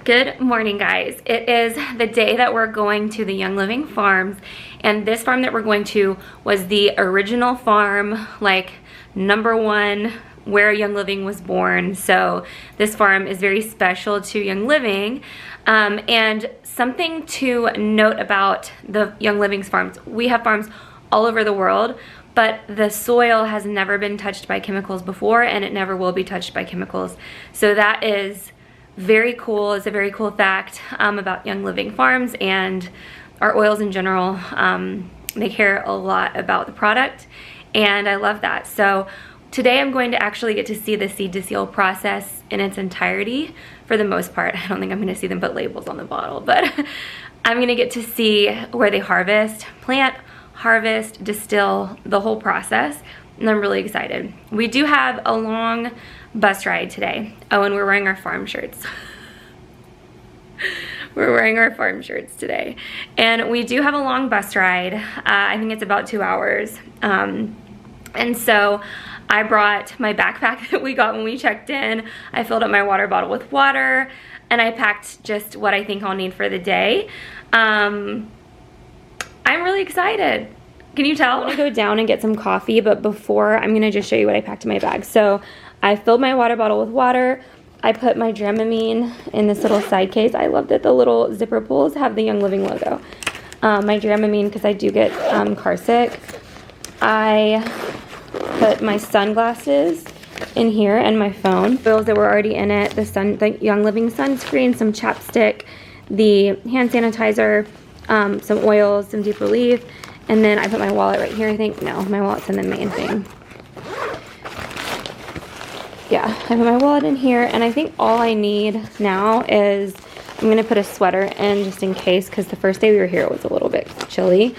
Good morning, guys. It is the day that we're going to the Young Living Farms, and this farm that we're going to was the original farm, like #1 where Young Living was born. So this farm is very special to Young Living. And something to note about the Young Living's farms, we have farms all over the world, but the soil has never been touched by chemicals before, and it never will be touched by chemicals. So that is very cool. It's a very cool fact about Young Living Farms and our oils in general. They care a lot about the product, and I love that. So today I'm going to actually get to see the seed to seal process in its entirety for the most part. I don't think I'm going to see them put labels on the bottle, but I'm going to get to see where they harvest, plant, harvest, distill, the whole process, and I'm really excited. We do have a long bus ride today. Oh, and we're wearing our farm shirts. We're wearing our farm shirts today. And we do have a long bus ride. I think it's about 2 hours. And so I brought my backpack that we got when we checked in. I filled up my water bottle with water, and I packed just what I think I'll need for the day. I'm really excited. Can you tell? I'm gonna go down and get some coffee, but before, I'm gonna just show you what I packed in my bag. So I filled my water bottle with water. I put my Dramamine in this little side case. I love that the little zipper pulls have the Young Living logo. My Dramamine, because I do get car sick. I put my sunglasses in here and my phone. Oils that were already in it, the Young Living sunscreen, some chapstick, the hand sanitizer, some oils, some deep relief, and then I put my wallet right here, I think. No, my wallet's in the main thing. Yeah, I put my wallet in here, and I think all I need now is, I'm gonna put a sweater in just in case, because the first day we were here it was a little bit chilly.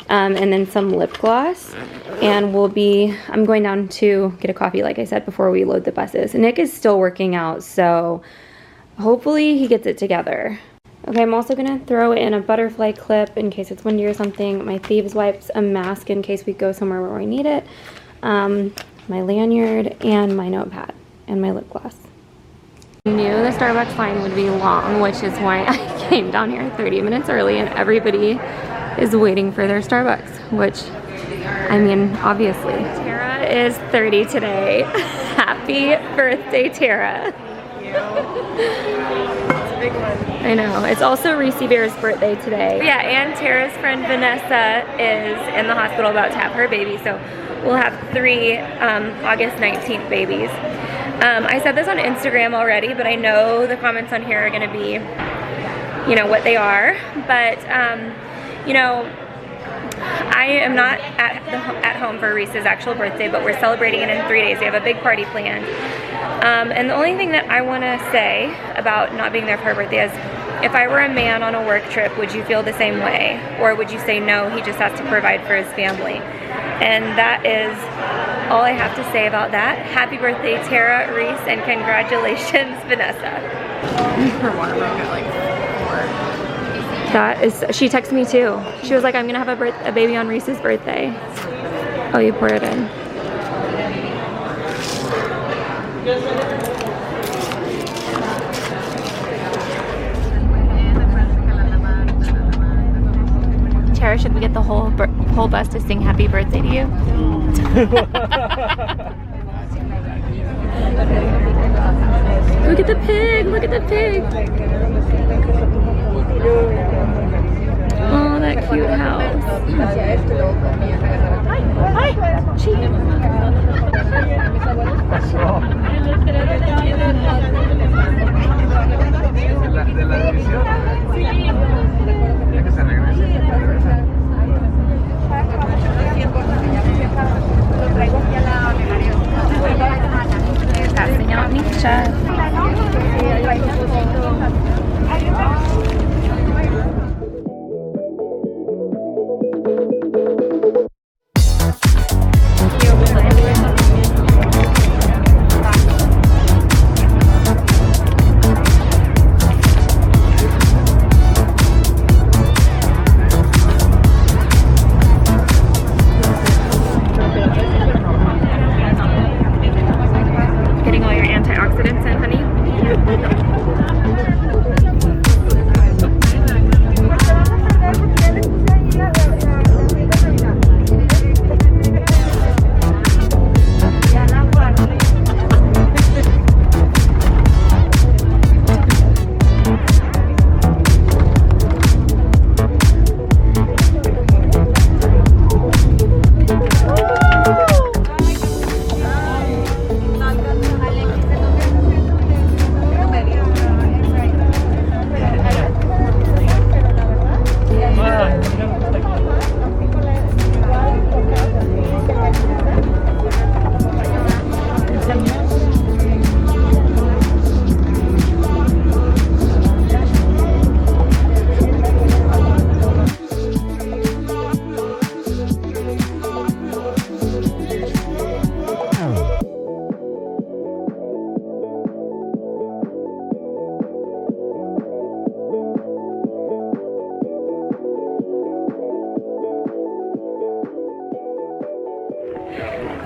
And then some lip gloss, and I'm going down to get a coffee, like I said, before we load the buses. And Nick is still working out, so hopefully he gets it together. Okay, I'm also gonna throw in a butterfly clip in case it's windy or something, my thieves wipes, a mask in case we go somewhere where we need it, my lanyard, and my notepad, and my lip gloss. I knew the Starbucks line would be long, which is why I came down here 30 minutes early, and everybody is waiting for their Starbucks, which, I mean, obviously. Tara is 30 today. Happy birthday, Tara. Thank you. It's a big one. I know. It's also Reese Bear's birthday today. Yeah, and Tara's friend Vanessa is in the hospital about to have her baby, so we'll have 3 August 19th babies. I said this on Instagram already, but I know the comments on here are gonna be, you know, what they are, but you know, I am not at home for Reese's actual birthday, but we're celebrating it in 3 days. We have a big party planned. And the only thing that I want to say about not being there for her birthday is, if I were a man on a work trip, would you feel the same way? Or would you say, no, he just has to provide for his family? And that is all I have to say about that. Happy birthday, Tara, Reese, and congratulations, Vanessa. Her water broke at like 4. That is, she texted me too. She was like, I'm gonna have a baby on Reese's birthday. Oh, you pour it in. Tara, should we get the whole bus to sing happy birthday to you? Look at the pig, look at the pig. Oh, that cute house. Hi,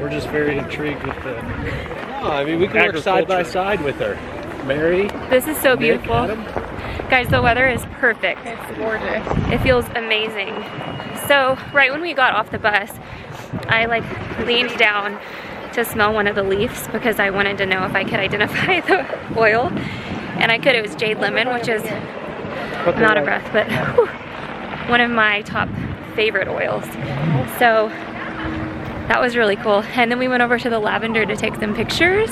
We're just very intrigued with the. No, I mean we can work side by side with her. Mary. This is so beautiful. Adam. Guys, the weather is perfect. It's gorgeous. It feels amazing. So right when we got off the bus, I like leaned down to smell one of the leaves because I wanted to know if I could identify the oil. And I could. It was jade lemon, which is, I'm out of breath, but one of my top favorite oils. So that was really cool. And then we went over to the lavender to take some pictures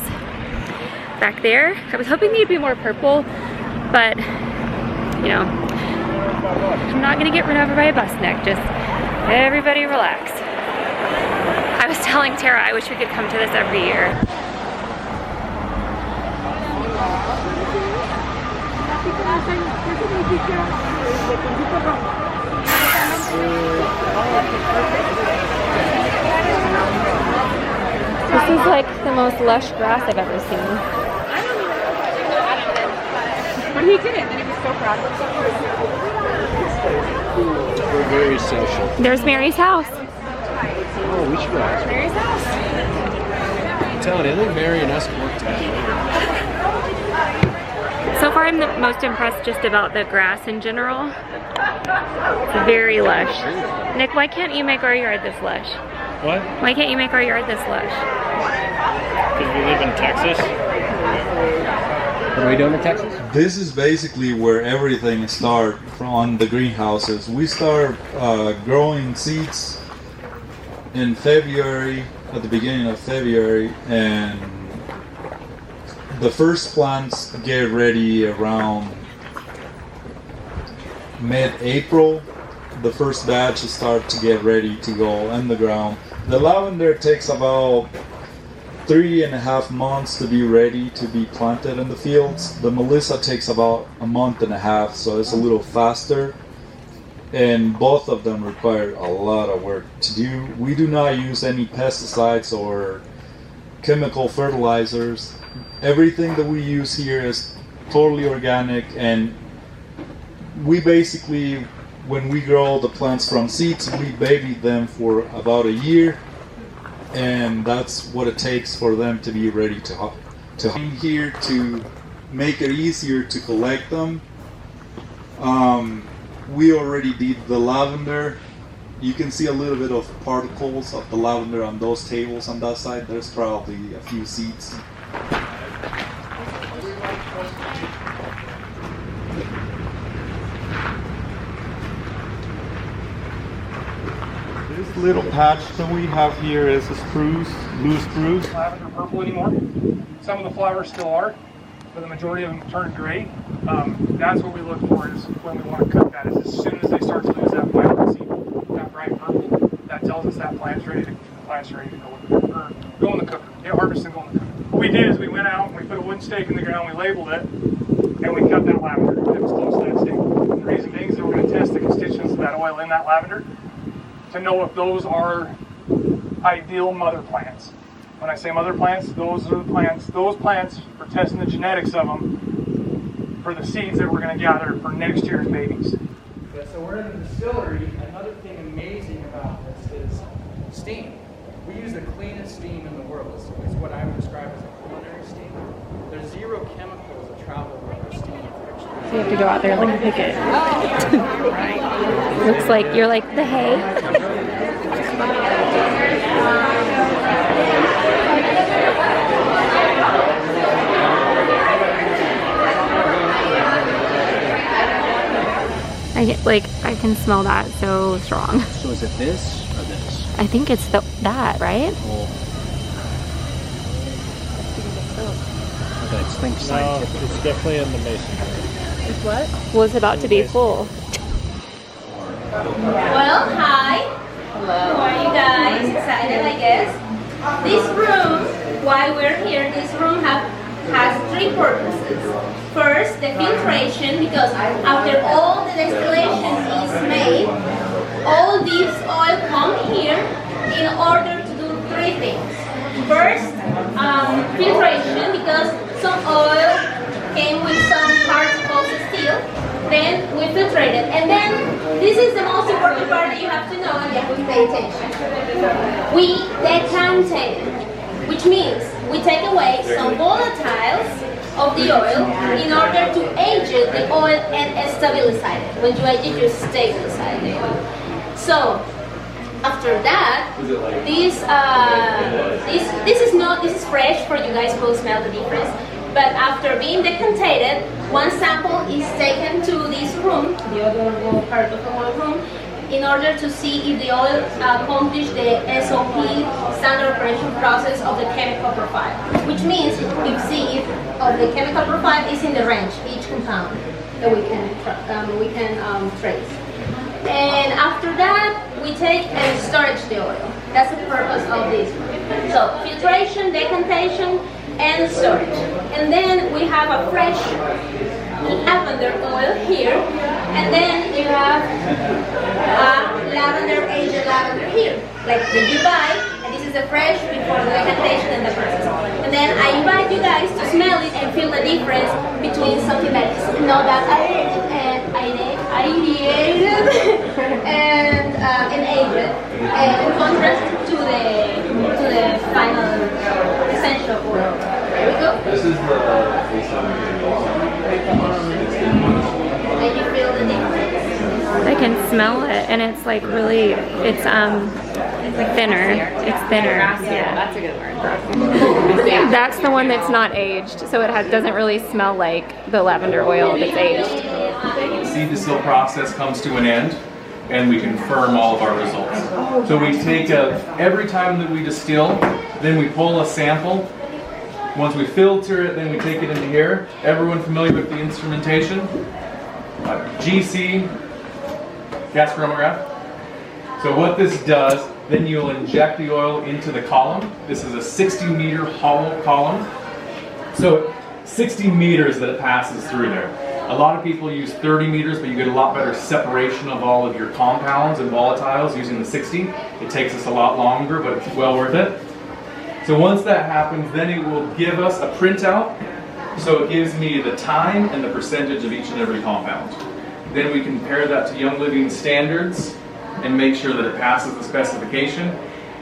back there. I was hoping they'd be more purple, but you know, I'm not gonna get run over by a bus neck. Just everybody relax. I was telling Tara I wish we could come to this every year. This is like the most lush grass I've ever seen. But he did it, and he was so proud of himself. We're very social. There's Mary's house. Oh, we should go ask her. Mary's house. I'm telling you, I think Mary and us worked together. So far I'm the most impressed just about the grass in general. It's very lush. Nick, why can't you make our yard this lush? What? Why can't you make our yard this lush? Because we live in Texas. What are we doing in Texas? This is basically where everything starts on the greenhouses. We start growing seeds in February, at the beginning of February, and the first plants get ready around mid-April. The first batches start to get ready to go in the ground. The lavender takes about 3.5 months to be ready to be planted in the fields. The Melissa takes about a month and a half, so it's a little faster. And both of them require a lot of work to do. We do not use any pesticides or chemical fertilizers. Everything that we use here is totally organic, and we basically, when we grow the plants from seeds, we baby them for about a year, and that's what it takes for them to be ready to here to make it easier to collect them. We already did the lavender. You can see a little bit of particles of the lavender on those tables on that side. There's probably a few seeds. This little patch that we have here is a spruce, blue spruce. Lavender purple anymore. Some of the flowers still are, but the majority of them turned gray. That's what we look for is when we want to cut that. Is as soon as they start to lose that vibrancy, that bright purple, that tells us that plant's ready to go in the cooker. Get harvested and go in the cooker. What we did is we went out and we put a wooden stake in the ground, we labeled it, and we cut that lavender that was close to that stake. And the reason being is that we're going to test the constituents of that oil in that lavender to know if those are ideal mother plants. When I say mother plants, those are the plants, those plants for testing the genetics of them for the seeds that we're going to gather for next year's babies. Yeah, so we're in the distillery. Another thing amazing about this is steam. We use the cleanest steam in the world. It's what I would describe as a culinary steam. There's 0 chemicals that travel with our steam. So you have to go out there and like pick it. Looks like you're like the hay. I can smell that so strong. So is it this or this? I think it's that, right? Okay, let's think No, scientifically. it's definitely in the mason. It's what? Well, it's about to be full. Well, hi. Hello. How are you guys? Excited, I guess. This room, while we're here, this room has 3 purposes. First, the filtration, because after all the distillation is made, all this oil come here in order to do 3 things. First, filtration, because some oil came with some particles still. Then we filtrate it. And then, this is the most important part that you have to know, and you have to pay attention. We decanted which means we take away some volatiles of the oil in order to age the oil and stabilize it. When you age it, you stabilize the oil. So after that, this is fresh for you guys who smell the difference. But after being decanted, one sample is taken to this room, the other part of the oil room, in order to see if the oil accomplished the SOP, standard operation process of the chemical profile. Which means you see if the chemical profile is in the range, each compound that we can trace. And after that, we take and storage the oil. That's the purpose of this. So filtration, decantation, and storage. And then we have a fresh lavender oil here, and then you have aged lavender here, like that you buy, and this is the fresh before the decantation and the process. And then I invite you guys to smell it and feel the difference between something that is not that aerated and aged, in contrast to the final essential oil. There we go. This is the Then you feel the difference. I can smell it, and it's like really, it's thinner. It's thinner. Yeah, that's a good word. That's the one that's not aged, so it doesn't really smell like the lavender oil that's aged. The seed distill process comes to an end, and we confirm all of our results. So we take every time that we distill, then we pull a sample. Once we filter it, then we take it into here. Everyone familiar with the instrumentation? GC, gas chromatograph. So what this does, then you'll inject the oil into the column. This is a 60-meter hollow column. So 60 meters that it passes through there. A lot of people use 30 meters, but you get a lot better separation of all of your compounds and volatiles using the 60. It takes us a lot longer, but it's well worth it. So once that happens, then it will give us a printout. So it gives me the time and the percentage of each and every compound. Then we compare that to Young Living standards and make sure that it passes the specification.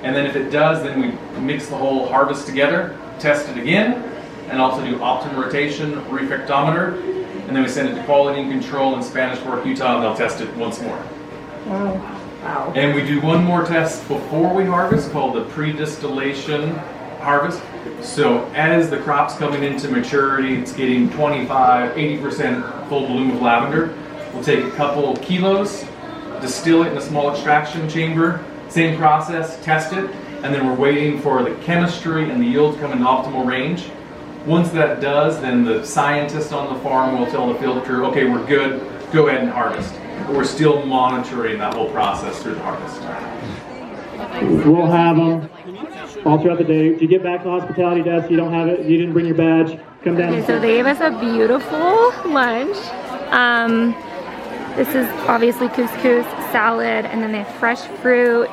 And then if it does, then we mix the whole harvest together, test it again, and also do optimum rotation, refractometer, and then we send it to quality and control in Spanish Fork, Utah, and they'll test it once more. Wow. And we do one more test before we harvest called the pre-distillation harvest. So as the crop's coming into maturity, it's getting 25, 80% full bloom of lavender. We'll take a couple kilos, distill it in a small extraction chamber, same process, test it, and then we're waiting for the chemistry and the yield to come into optimal range. Once that does, then the scientist on the farm will tell the field crew, okay, we're good, go ahead and harvest. But we're still monitoring that whole process through the harvest. We'll have them all throughout the day. If you get back to the hospitality desk, you don't have it, you didn't bring your badge, come down. Okay, so they gave us a beautiful lunch. This is obviously couscous, salad, and then they have fresh fruit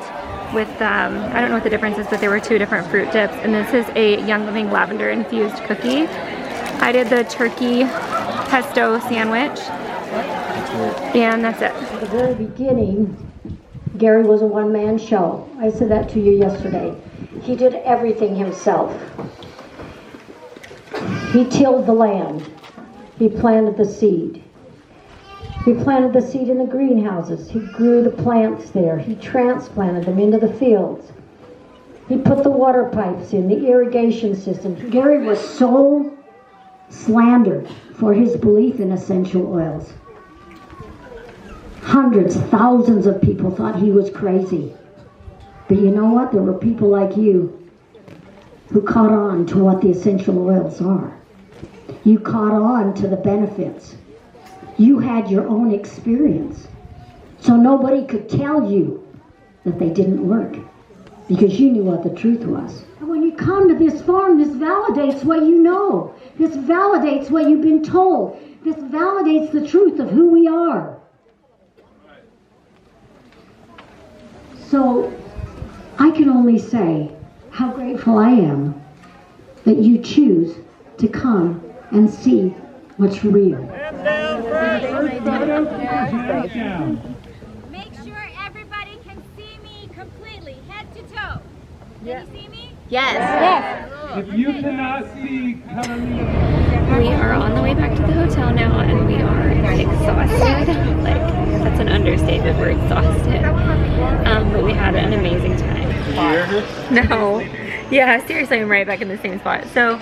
with, I don't know what the difference is, but there were 2 different fruit dips. And this is a Young Living lavender infused cookie. I did the turkey pesto sandwich, and that's it. At the very beginning, Gary was a one-man show. I said that to you yesterday. He did everything himself. He tilled the land. He planted the seed. He planted the seed in the greenhouses. He grew the plants there. He transplanted them into the fields. He put the water pipes in, the irrigation system. Gary was so slandered for his belief in essential oils. Hundreds, thousands of people thought he was crazy. But you know what? There were people like you who caught on to what the essential oils are. You caught on to the benefits. You had your own experience. So nobody could tell you that they didn't work because you knew what the truth was. And when you come to this farm, this validates what you know. This validates what you've been told. This validates the truth of who we are. So I can only say how grateful I am that you choose to come and see what's real. Make sure everybody can see me completely, head to toe. Can you see me? Yes. Yes. If you cannot see, We are on the way back to the hotel now, and we are exhausted. Like, that's an understatement. We're exhausted. But we had an amazing time. No. Yeah, seriously, I'm right back in the same spot. So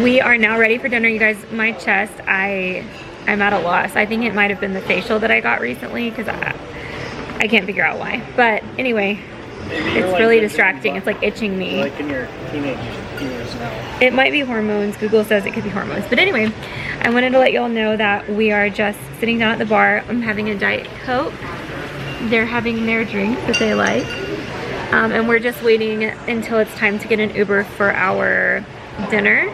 we are now ready for dinner. You guys, my chest, I'm at a loss. I think it might have been the facial that I got recently, because I can't figure out why. But anyway, it's really distracting. It's like itching me. Like in your teenage years now. It might be hormones. Google says it could be hormones. But anyway, I wanted to let y'all know that we are just sitting down at the bar. I'm having a Diet Coke. They're having their drink that they like. And we're just waiting until it's time to get an Uber for our dinner.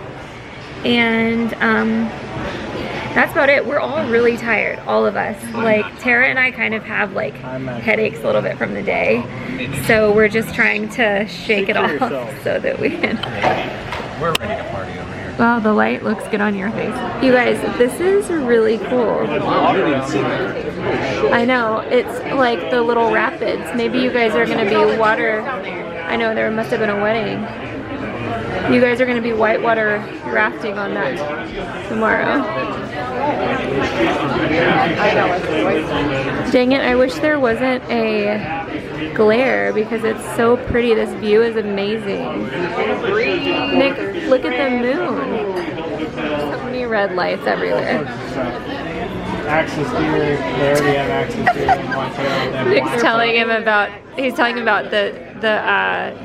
And that's about it. We're all really tired, all of us. Like, Tara and I kind of have like headaches a little bit from the day. So we're just trying to shake it off so that we can. we're ready to party over here. Wow, the light looks good on your face. You guys, this is really cool. I know, it's like the little rapids. Maybe you guys are gonna be water. I know, there must have been a wedding. You guys are gonna be whitewater rafting on that tomorrow. Dang it, I wish there wasn't a glare because it's so pretty. This view is amazing. Nick, look at the moon. So many red lights everywhere. Access here, they already have access here. Nick's telling him about, he's telling him about the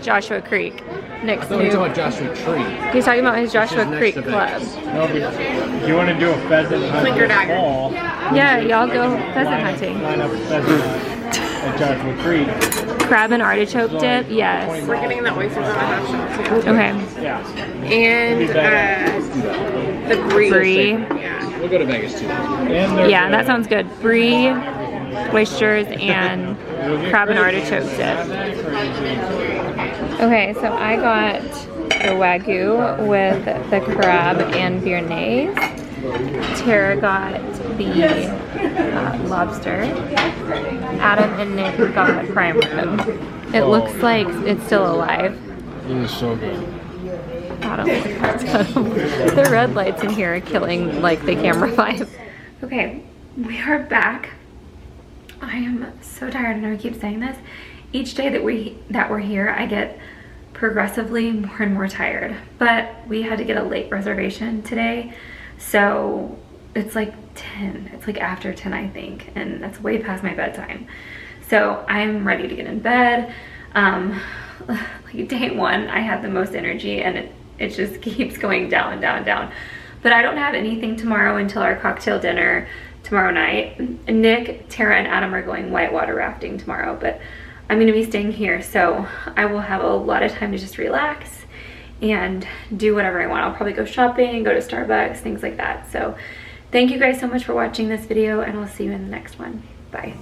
Joshua Creek. Nick's He's talking about Joshua Tree. He's talking about his Joshua Creek Club. No, if you want to do a pheasant hunt this fall, yeah, y'all go pheasant hunting. line up a pheasant hunt at Joshua Creek. Crab and artichoke dip, yes. We're getting the oysters on a half shell too. Okay. Yeah. And the brie. Brie. Yeah. We'll go to Vegas too. Yeah, that sounds good. Brie, oysters, and crab and artichoke dip. Okay, so I got the Wagyu with the crab and Béarnaise. Tara got the lobster. Adam and Nick got prime rib. It looks like it's still alive. It is so good. Adam, the red lights in here are killing like the camera vibe. Okay, we are back. I am so tired. I know I keep saying this. Each day that we're here, I get progressively more and more tired. But we had to get a late reservation today, so it's like 10. It's like after 10, I think, and that's way past my bedtime. So I'm ready to get in bed. Like day one, I had the most energy, and it just keeps going down, down, down. But I don't have anything tomorrow until our cocktail dinner tomorrow night. Nick, Tara, and Adam are going whitewater rafting tomorrow, but I'm gonna be staying here, so I will have a lot of time to just relax and do whatever I want. I'll probably go shopping, go to Starbucks, things like that. So thank you guys so much for watching this video, and I'll see you in the next one. Bye.